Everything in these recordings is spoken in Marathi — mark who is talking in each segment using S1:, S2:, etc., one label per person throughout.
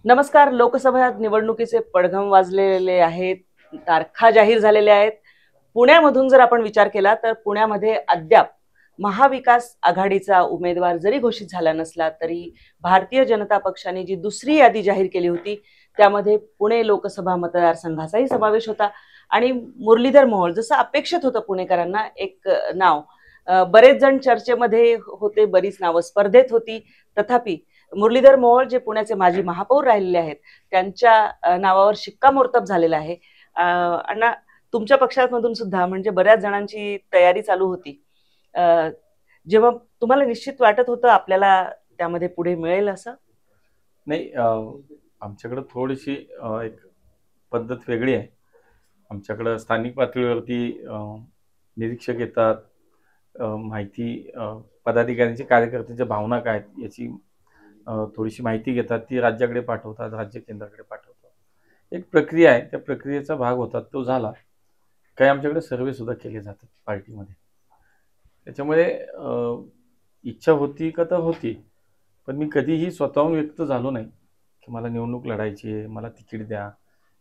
S1: नमस्कार. लोकसभा निवडणुकीचे पडघम वाजलेले आहेत. तारखा जाहीर झालेल्या आहेत. पुण्यामधून जर आपण विचार केला तर पुण्यामध्ये अद्याप महाविकास आघाडीचा उमेदवार जरी घोषित झाला नसला तरी भारतीय जनता पक्षाने जी दुसरी यादी जाहीर केली होती त्यामध्ये पुणे लोकसभा मतदारसंघाचाही समावेश होता आणि मुरलीधर मोहोळ जसं अपेक्षित होतं पुणेकरांना एक नाव बरेच जण चर्चेमध्ये होते, बरीच नावं स्पर्धेत होती. तथापि मुरलीधर मोहोळ जे पुण्याचे माजी महापौर राहिलेले आहेत त्यांच्या नावावर शिक्कामोर्तब झालेलं आहे. अण्णा, तुमच्या पक्षामधून सुद्धा म्हणजे बऱ्याच जणांची तयारी चालू होती. जेव्हा तुम्हाला निश्चित वाटत होतं आपल्याला त्यामध्ये पुढे मिळेल असं?
S2: नाही, आमच्याकडे थोडीशी एक पद्धत वेगळी आहे. आमच्याकडे स्थानिक पातळीवरती निरीक्षक येतात, माहिती पदाधिकाऱ्यांची कार्यकर्त्यांच्या भावना काय आहेत याची थोडीशी माहिती घेतात, ती राज्याकडे पाठवतात, राज्य केंद्राकडे पाठवतात. एक प्रक्रिया आहे, त्या प्रक्रियेचा भाग होतात, तो झाला. काही आमच्याकडे सर्वे सुद्धा केले जातात पार्टीमध्ये. त्याच्यामुळे इच्छा होती का तर होती, पण मी कधीही स्वतःहून व्यक्त झालो नाही की मला निवडणूक लढायची आहे, मला तिकीट द्या.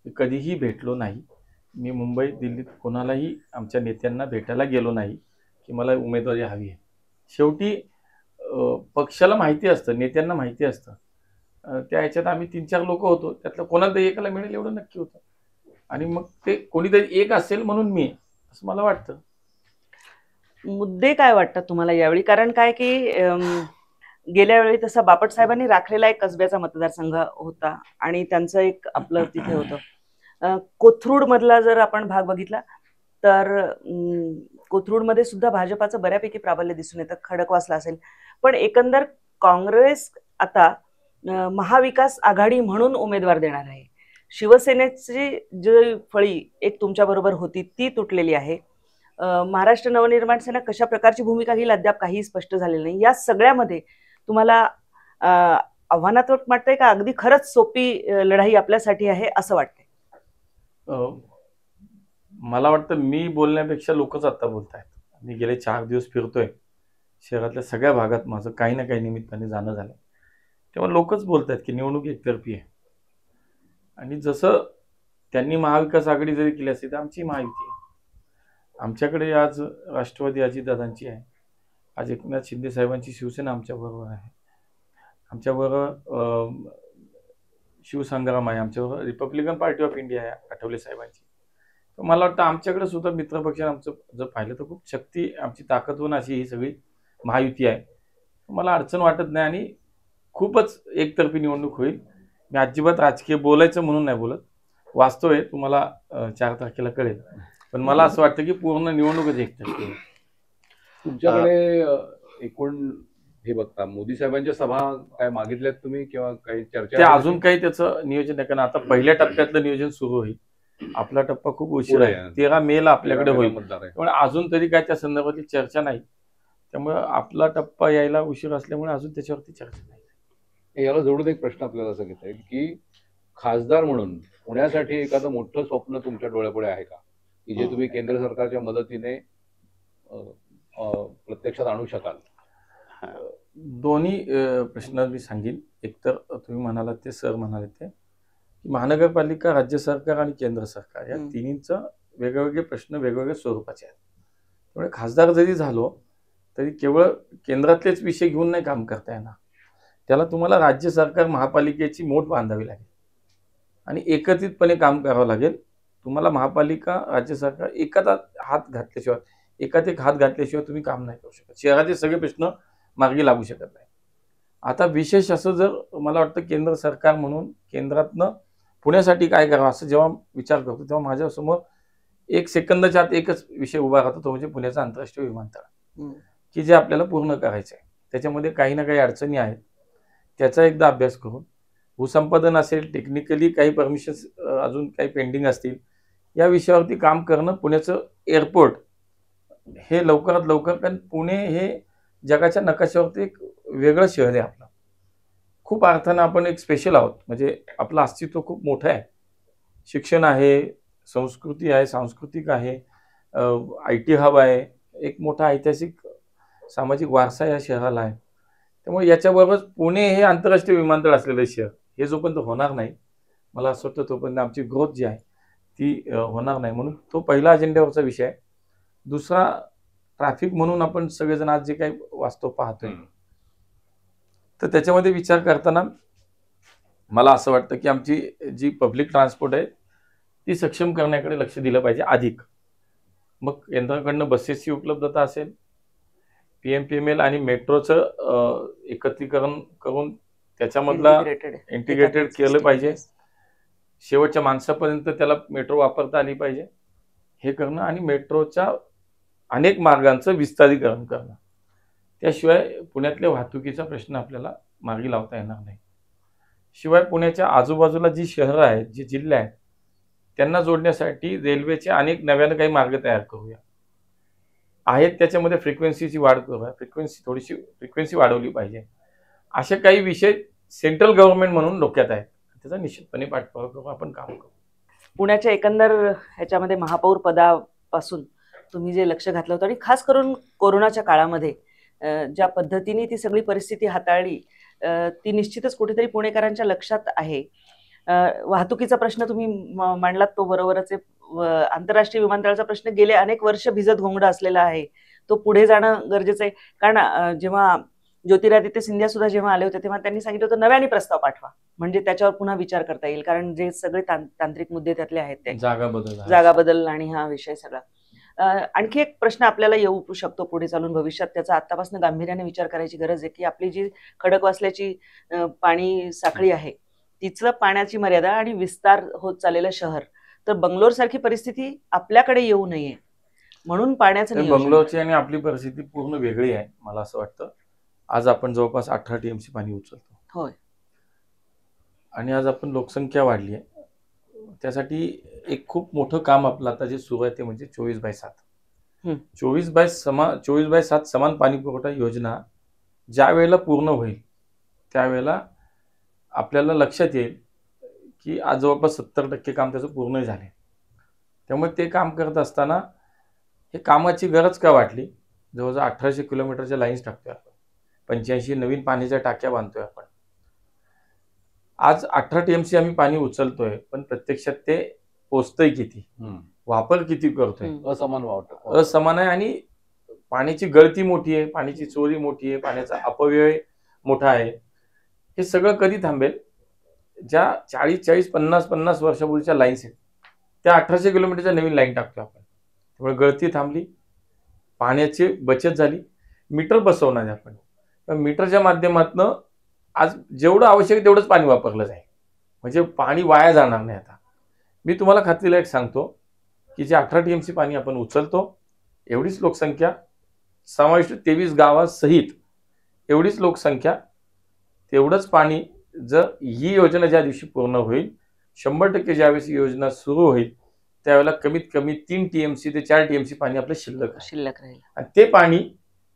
S2: मी कधीही भेटलो नाही. मी मुंबई दिल्लीत कोणालाही आमच्या नेत्यांना भेटायला गेलो नाही की मला उमेदवारी हवी आहे. शेवटी पक्षाला माहिती असतं, नेत्यांना माहिती असतं. त्या ह्याच्यात आम्ही 3-4 लोक होतो, त्यातलं कोणाला तरी एकाला मिळेल एवढं नक्की होतं. आणि मग ते कोणीतरी एक असेल म्हणून मी, असं मला वाटतं.
S1: मुद्दे काय वाटतात तुम्हाला यावेळी? कारण काय की गेल्या वेळी तसा बापट साहेबांनी राखलेला एक कसब्याचा मतदारसंघ होता आणि त्यांचं एक आपलं तिथे होतं. कोथरूड मधला जर आपण भाग बघितला तर कोथरूडमध्ये सुद्धा भाजपाचं बऱ्यापैकी प्राबल्य दिसून येतं. खडकवासला असेल, पण एकंदर काँग्रेस आता महाविकास आघाडी म्हणून उमेदवार देणार आहे. शिवसेनेची जी फळी एक तुमच्या बरोबर होती ती तुटलेली आहे. महाराष्ट्र नवनिर्माण सेना कशा प्रकारची भूमिका घेईल अद्याप काही स्पष्ट झालेलं नाही. या सगळ्यामध्ये तुम्हाला आव्हानात्मक वाटतंय का अगदी खरंच सोपी लढाई आपल्यासाठी आहे असं वाटतंय?
S2: मला वाटतं मी बोलण्यापेक्षा लोकच आता बोलत आहेत. मी गेले 4 दिवस फिरतोय शहरातल्या सगळ्या भागात, माझं काही ना काही निमित्ताने जाणं झालं. तेव्हा लोकच बोलत आहेत की निवडणूक एकतर्फी आहे. आणि जसं त्यांनी महाविकास आघाडी जरी केली असती तर आमची महायुती आहे. आमच्याकडे आज राष्ट्रवादी अजितदादांची आहे, आज एकनाथ शिंदे साहेबांची शिवसेना आमच्याबरोबर आहे, आमच्याबरोबर शिवसंग्राम आहे, आमच्याबरोबर रिपब्लिकन पार्टी ऑफ इंडिया आहे आठवले साहेबांची. तर मला वाटतं आमच्याकडे सुद्धा मित्रपक्ष आमचं जर पाहिलं तर खूप शक्ती, आमची ताकदवान अशी ही सगळी महायुती आहे. मला अडचण वाटत नाही आणि खूपच एकतर्फी निवडणूक होईल. मी अजिबात राजकीय बोलायचं म्हणून नाही बोलत, वास्तव आहे, तुम्हाला 4 तारखेला कळेल. पण मला असं वाटतं की पूर्ण निवडणूकच एकतर्फी आहे.
S3: तुमच्याकडे एकूण हे बघता मोदी साहेबांच्या सभा काय मागितल्यात तुम्ही किंवा काही चर्चा?
S2: ते अजून काही त्याचं नियोजन आहे, कारण आता पहिल्या टप्प्यातलं नियोजन सुरू होईल. आपला टप्पा खूप उशीर आहे, 13 मेला आपल्याकडे होईल. पण अजून तरी काय त्या संदर्भातली चर्चा नाही. त्यामुळे आपला टप्पा यायला उशीर असल्यामुळे अजून त्याच्यावरती चर्चा नाही.
S3: याला जोडून एक प्रश्न आपल्याला असं घेता येईल की खासदार म्हणून पुण्यासाठी एखादं मोठं स्वप्न तुमच्या डोळ्यापुढे आहे का, की जे तुम्ही केंद्र सरकारच्या मदतीने प्रत्यक्षात आणू शकाल?
S2: दोन्ही प्रश्न मी सांगेन. एकतर तुम्ही म्हणालात ते, सर म्हणाले ते, की महानगरपालिका, राज्य सरकार आणि केंद्र सरकार या तिन्हींचं वेगवेगळे प्रश्न वेगवेगळ्या स्वरूपाचे आहेत. त्यामुळे खासदार जरी झालो तरी केवळ केंद्रातलेच विषय घेऊन नाही काम करता येणार. त्याला तुम्हाला राज्य सरकार, महापालिकेची मोठ बांधावी लागेल आणि एकत्रितपणे काम करावं लागेल. तुम्हाला महापालिका, राज्य सरकार एकाच हात घातल्याशिवाय तुम्ही काम नाही करू शकत. शहराचे सगळे प्रश्न मार्गी लागू शकत नाही. आता विशेष असं जर मला वाटतं केंद्र सरकार म्हणून केंद्रातनं पुण्यासाठी काय करावं असं जेव्हा विचार करतो तेव्हा माझ्यासमोर 1 सेकंदाच्या आत एकच विषय उभा राहतो, तो म्हणजे पुण्याचं आंतरराष्ट्रीय विमानतळ, की जे आपल्याला पूर्ण करायचं आहे. त्याच्यामध्ये काही ना काही अडचणी आहेत, त्याचा एकदा अभ्यास करून, भूसंपादन असेल, टेक्निकली काही परमिशन्स अजून काही पेंडिंग असतील, या विषयावरती काम करणं. पुण्याचं एअरपोर्ट हे लवकरात लवकर, कारण पुणे हे जगाच्या नकाशावरती एक वेगळं शहर आहे. आपलं खूप अर्थानं आपण एक स्पेशल आहोत, म्हणजे आपलं अस्तित्व खूप मोठं आहे. शिक्षण आहे, संस्कृती आहे, सांस्कृतिक आहे, IT हब आहे, एक मोठा ऐतिहासिक सामाजिक वारसा या शहराला आहे. त्यामुळे याच्याबरोबर पुणे हे आंतरराष्ट्रीय विमानतळ असलेलं शहर, हे जोपर्यंत होणार नाही, मला असं वाटतं तोपर्यंत आमची ग्रोथ जी आहे ती होणार नाही. म्हणून तो पहिला अजेंड्यावरचा विषय आहे. दुसरा, ट्रॅफिक म्हणून आपण सगळेजण आज जे काही वास्तव पाहतोय, तर त्याच्यामध्ये विचार करताना मला असं वाटतं की आमची जी पब्लिक ट्रान्सपोर्ट आहे ती सक्षम करण्याकडे लक्ष दिलं पाहिजे अधिक. मग केंद्राकडनं बसेसची उपलब्धता असेल, PMPML आणि मेट्रोचं एकत्रीकरण करून त्याच्यामधला इंटिग्रेटेड केलं पाहिजे. शेवटच्या माणसापर्यंत त्याला मेट्रो वापरता आली पाहिजे हे करणं, आणि मेट्रोच्या अनेक मार्गांचं विस्तारीकरण करणं. त्याशिवाय पुण्यातल्या वाहतुकीचा प्रश्न आपल्याला मार्गी लावता येणार नाही. शिवाय पुण्याच्या आजूबाजूला जी शहरं आहेत, जी जिल्हे आहेत, त्यांना जोडण्यासाठी रेल्वेचे अनेक नव्यानं काही मार्ग तयार करूया. आहेत त्याच्यामध्ये फ्रिक्वेन्सीची वाढ करूया, फ्रिक्वेन्सी वाढवली पाहिजे. असे काही विषय सेंट्रल गव्हर्नमेंट म्हणून डोक्यात आहेत. त्याचा निश्चितपणे पाठपुरावा करू, आपण काम करू.
S1: पुण्याच्या एकंदर ह्याच्यामध्ये महापौर पदापासून तुम्ही जे लक्ष घातलं होतं, आणि खास करून कोरोनाच्या काळामध्ये ज्या पद्धतीने ती सगळी परिस्थिती हाताळली, ती निश्चितच कुठेतरी पुणेकरांच्या लक्षात आहे. वाहतुकीचा प्रश्न तुम्ही मांडलात तो बरोबरच आहे. आंतरराष्ट्रीय विमानतळाचा प्रश्न गेले अनेक वर्ष भिजत घोंगडा असलेला आहे, तो पुढे जाणं गरजेचं आहे. कारण जेव्हा ज्योतिरादित्य सिंधिया सुद्धा जेव्हा आले होते तेव्हा त्यांनी सांगितलं होतं नव्याने प्रस्ताव पाठवा, म्हणजे त्याच्यावर पुन्हा विचार करता येईल. कारण जे सगळे तांत्रिक मुद्दे त्यातले आहेत ते जागा बदल आणि हा विषय सगळा. आणखी एक प्रश्न आपल्याला येऊ शकतो पुढे चालून भविष्यात, त्याचा आतापासून गांभीर्याने विचार करायची गरज आहे की आपली जी खडकवासल्याची पाणी साखळी आहे, तिचं पाण्याची मर्यादा आणि विस्तार होत चाललेलं शहर, तर बंगलोर सारखी परिस्थिती आपल्याकडे येऊ नये म्हणून पाण्याचं नियोजन.
S2: बंगलोरची आणि आपली परिस्थिती पूर्ण वेगळी आहे. मला असं वाटतं आज आपण जवळपास 18 TMC पाणी उचलतो.
S1: होय.
S2: आणि आज आपण लोकसंख्या वाढली आहे, त्यासाठी एक खूप मोठं काम आपलं आता जे सुरू आहे ते म्हणजे 24/7. 24/7 समान पाणी पुरवठा योजना ज्या वेळेला पूर्ण होईल त्यावेळेला आपल्याला लक्षात येईल की आज जवळपास 70% काम त्याचं पूर्ण झाले. त्यामुळे ते काम करत असताना हे कामाची गरज का वाटली, जवळजवळ 1800 किलोमीटरच्या लाईन्स टाकतोय आपण, 85 नवीन पाण्याच्या टाक्या बांधतोय आपण. आज 18 TMC आम्ही पाणी उचलतोय, पण प्रत्यक्षात ते पोचतंय किती, वापर किती करतोय, असमान आहे. आणि पाण्याची गळती मोठी आहे, पाण्याची चोरी मोठी आहे, पाण्याचा अपव्यय मोठा आहे. हे सगळं कधी थांबेल, ज्या 40, 50 वर्षापूर्वीच्या लाईन्स आहेत त्या 1800 किलोमीटरच्या नवीन लाईन टाकतोय आपण. त्यामुळे गळती थांबली, पाण्याची बचत झाली. मीटर बसवणार आपण, मीटरच्या माध्यमातून आज जेवढं आवश्यक तेवढंच पाणी वापरलं जाईल, म्हणजे पाणी वाया जाणार नाही. आता मी तुम्हाला खात्रीला एक सांगतो की जे 18 TMC पाणी आपण उचलतो, एवढीच लोकसंख्या समाविष्ट 23 गावासहित एवढीच लोकसंख्या, तेवढंच पाणी जर ही योजना ज्या दिवशी पूर्ण होईल, 100% ज्यावेळेस ही योजना सुरू होईल त्यावेळेला कमीत कमी 3 TMC ते 4 TMC पाणी आपलं शिल्लक राहील. आणि ते पाणी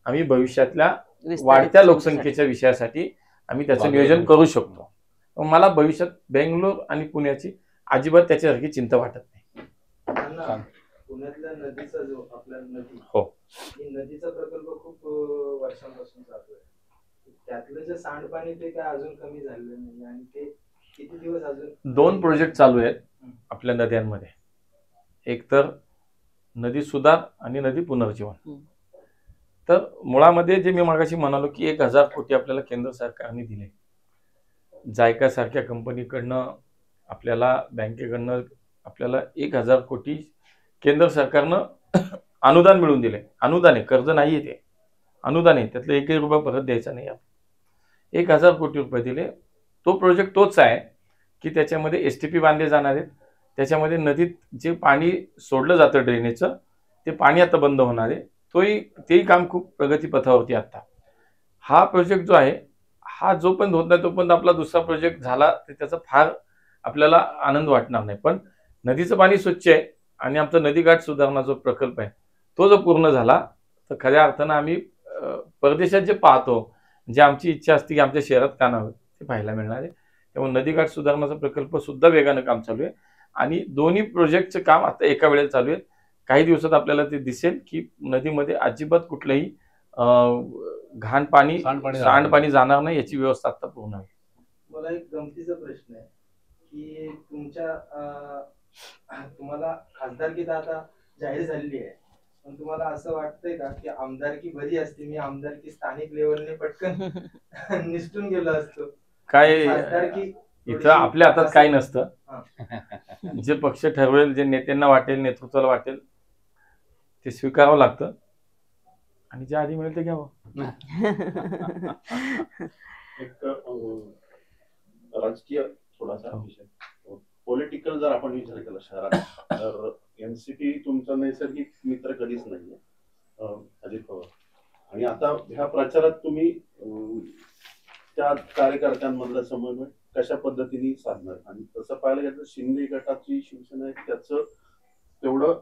S2: आम्ही भविष्यातल्या वाढत्या लोकसंख्येच्या विषयासाठी आम्ही त्याचं नियोजन करू शकतो. मला भविष्यात बेंगलोर आणि पुण्याची अजिबात त्याच्यासारखी चिंता वाटत नाही.
S4: पुण्यातल्या नदीचा जो आपला नदी,
S2: हो,
S4: नदीचा प्रकल्प खूप वर्षांपासून चालू आहे. त्यातलं जे सांडपाणी ते काय अजून कमी झालेलं नाही, आणि ते किती दिवस अजून
S2: 2 प्रोजेक्ट चालू आहेत आपल्या नद्यांमध्ये. एक तर नदी सुधार आणि नदी पुनर्जीवन. तर मुळामध्ये जे मी मागाशी म्हणालो की 1000 कोटी आपल्याला केंद्र सरकारने दिले, जायका सारख्या कंपनीकडनं आपल्याला, बँकेकडनं आपल्याला 1000 कोटी केंद्र सरकारनं अनुदान मिळवून दिले. अनुदान आहे, कर्ज नाही आहे, ते अनुदान आहे, त्यातलं 1 रुपया परत द्यायचा नाही. 1000 कोटी रुपये दिले. तो प्रोजेक्ट तोच आहे की त्याच्यामध्ये STP बांधले जाणार आहेत, त्याच्यामध्ये नदीत जे पाणी सोडलं जातं ड्रेनेजचं ते पाणी आता बंद होणार आहे. तेही काम खूप प्रगतीपथावरती आता. हा प्रोजेक्ट जो आहे हा जोपर्यंत होत नाही तोपर्यंत आपला दुसरा प्रोजेक्ट झाला तर त्याचा फार आपल्याला आनंद वाटणार नाही. पण नदीचं पाणी स्वच्छ आहे आणि आमचा नदीघाट सुधारणा जो प्रकल्प आहे तो जर पूर्ण झाला तर खऱ्या अर्थानं आम्ही परदेशात जे पाहतो, जे आमची इच्छा असते की आमच्या शहरात का नव्हे, ते पाहायला मिळणार आहे. त्यामुळे नदीघाट सुधारणाचा प्रकल्प सुद्धा वेगानं काम चालू आहे आणि दोन्ही प्रोजेक्टचं काम आता एका वेळेला चालू आहे. काही दिवसात आपल्याला ते दिसेल की नदीमध्ये अजिबात कुठलंही सांडपाणी जाणार नाही, याची व्यवस्था आता पूर्ण आहे.
S4: मला एक गमतीचा प्रश्न तुमच्या तुम्हाला खासदारकी तर आता जाहीर झालेली आहे, पण तुम्हाला असं वाटतंय का की आमदारकी बरी असते, मी आमदारकी स्थानिक लेवलने पटकन निसटून गेलो असतो?
S2: काय
S4: खासदारकी
S2: इथं आपल्या हातात काही नसतं. जे पक्ष ठरवेल, जे नेत्यांना वाटेल, नेतृत्वाला वाटेल ते स्वीकारावं लागतं आणि जे आधी मिळेल ते घ्यावं.
S5: एक राजकीय थोडासा विषय, पॉलिटिकल जर आपण विचार केला शहरात, तर एनसीपी तुमचा नैसर्गिक मित्र कधीच नाहीये, अजित पवार. आणि आता ह्या प्रचारात तुम्ही त्या कार्यकर्त्यांमधला समन्वय कशा पद्धतीने साधणार? आणि तसं पाहायला गेलं तर शिंदे गटाची शिवसेना आहे, त्याचं तेवढं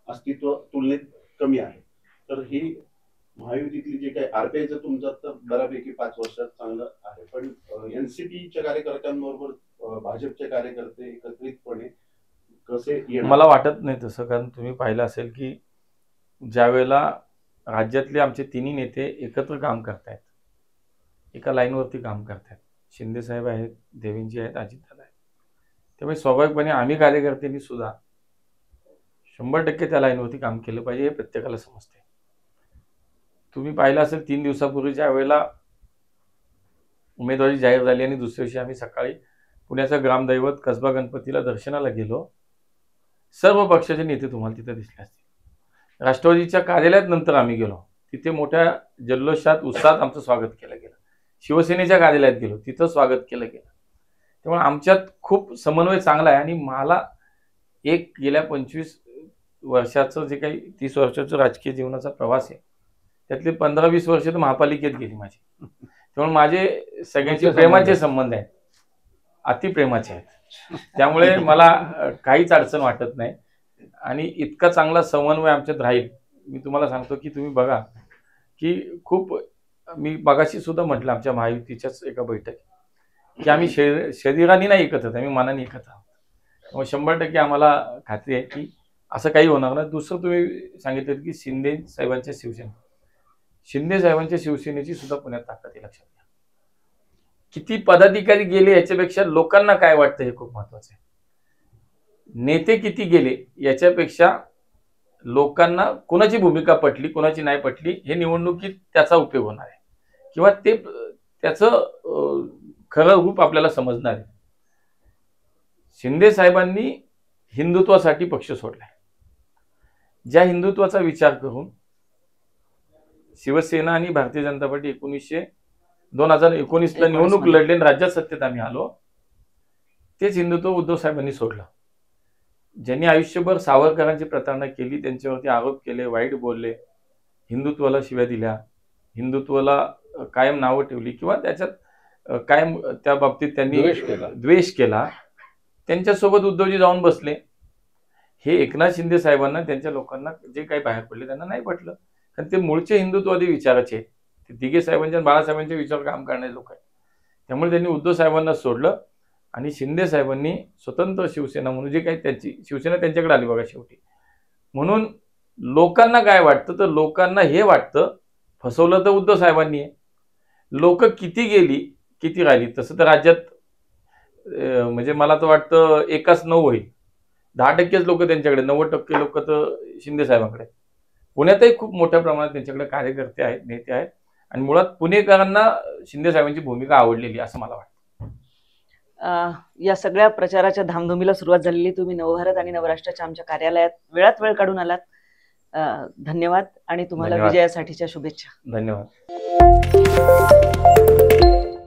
S5: अस्तित्व तुलनेत कमी आहे. तर ही महायुतीतली जे काही आरपीआयचं तुमचं तर बऱ्यापैकी 5 वर्षात चांगलं आहे, पण एनसीपीच्या कार्यकर्त्यांबरोबर भाजपचे कार्यकर्ते एकत्रितपणे कसे येणार?
S2: मला वाटत नाही तसं, कारण तुम्ही पाहिलं असेल की ज्या वेळेला राज्यातले आमचे तिन्ही नेते एकत्र काम करतायत, एका लाईनवरती काम करतायत, शिंदे साहेब आहेत, देवेंजी आहेत, अजितदादा आहेत, त्यामुळे स्वाभाविकपणे आम्ही कार्यकर्त्यांनी सुद्धा 100% त्या लाईनवरती काम केलं पाहिजे, हे प्रत्येकाला समजते. तुम्ही पाहिलं असेल 3 दिवसापूर्वी ज्या वेळेला उमेदवारी जाहीर झाली आणि दुसऱ्या दिवशी आम्ही सकाळी पुण्याचं ग्रामदैवत कसबा गणपतीला दर्शनाला गेलो, सर्व पक्षाचे नेते तुम्हाला तिथे दिसले असतील. राष्ट्रवादीच्या कार्यालयात नंतर आम्ही गेलो, तिथे मोठ्या जल्लोषात उत्साहात आमचं स्वागत केलं गेलं. शिवसेनेच्या कार्यालयात गेलो, तिथं स्वागत केलं गेलं. त्यामुळे आमच्यात खूप समन्वय चांगला आहे. आणि मला एक गेल्या 25 वर्षाचं जे काही 30 वर्षाचं राजकीय जीवनाचा प्रवास आहे, त्यातले 15-20 वर्ष तर महापालिकेत गेली माझी. त्यामुळे माझे सगळ्यांचे प्रेमाचे संबंध आहेत, अतिप्रेमाचे आहेत. त्यामुळे मला काहीच अडचण वाटत नाही आणि इतका चांगला समन्वय आमच्यात राहील. मी तुम्हाला सांगतो की तुम्ही बघा की खूप, मी मगाशी सुद्धा म्हटलं आमच्या महायुतीच्याच एका बैठकीत की आम्ही शरीराने नाही एकत्र आहोत, आम्ही मनाने एकत्र आहोत. त्यामुळे 100% आम्हाला खात्री आहे की असं काही होणार नाही. दुसरं तुम्ही सांगितलं की शिंदे साहेबांच्या शिवसेनेची सुद्धा पुण्यात ताकद आहे, लक्षात घ्या. किती पदाधिकारी गेले याच्यापेक्षा लोकांना काय वाटतं हे खूप महत्वाचं आहे. नेते किती गेले याच्यापेक्षा लोकांना कोणाची भूमिका पटली, कोणाची नाही पटली, हे निवडणुकीत त्याचा उपयोग होणार आहे किंवा ते त्याचं खरं रूप आपल्याला समजणार आहे. शिंदे साहेबांनी हिंदुत्वासाठी पक्ष सोडलाय. ज्या हिंदुत्वाचा विचार करून शिवसेना आणि भारतीय जनता पार्टी 2019ला निवडणूक लढले आणि राज्यात सत्तेत आम्ही आलो, तेच हिंदुत्व उद्धव साहेबांनी सोडलं. ज्यांनी आयुष्यभर सावरकरांची प्रतारणा केली, त्यांच्यावरती आरोप केले, वाईट बोलले, हिंदुत्वाला शिव्या दिल्या, हिंदुत्वाला कायम नावं ठेवली किंवा त्याच्यात कायम त्या बाबतीत त्यांनी द्वेष केला, त्यांच्यासोबत उद्धवजी जाऊन बसले. हे एकनाथ शिंदे साहेबांना, त्यांच्या लोकांना जे काही बाहेर पडले त्यांना नाही पटलं, कारण ते मूळचे हिंदुत्ववादी विचाराचे आहेत. ते दिघे साहेबांच्या आणि बाळासाहेबांच्या विचार काम करणारे लोक आहेत. त्यामुळे त्यांनी उद्धव साहेबांना सोडलं आणि शिंदे साहेबांनी स्वतंत्र शिवसेना म्हणून जे काही त्यांची शिवसेना त्यांच्याकडे आली बघा शेवटी. म्हणून लोकांना काय वाटतं, तर लोकांना हे वाटतं फसवलं तर उद्धव साहेबांनी आहे. लोक किती गेली किती राहिली, तसं तर राज्यात म्हणजे मला तर वाटतं 1:9 होईल. 10% लोक त्यांच्याकडे, 90% लोक तर शिंदे साहेबांकडे. पुण्यातही खूप मोठ्या प्रमाणात त्यांच्याकडे कार्यकर्ते आहेत, नेते आहेत आणि मुळात पुणेकरांना शिंदे साहेबांची भूमिका आवडलेली असं मला वाटतं.
S1: या सगळ्या प्रचाराच्या धामधुमीला सुरुवात झालेली. तुम्ही नवभारत आणि नवराष्ट्राच्या आमच्या कार्यालयात वेळात वेळ काढून आलात. धन्यवाद आणि तुम्हाला विजयासाठीच्या शुभेच्छा.
S2: धन्यवाद.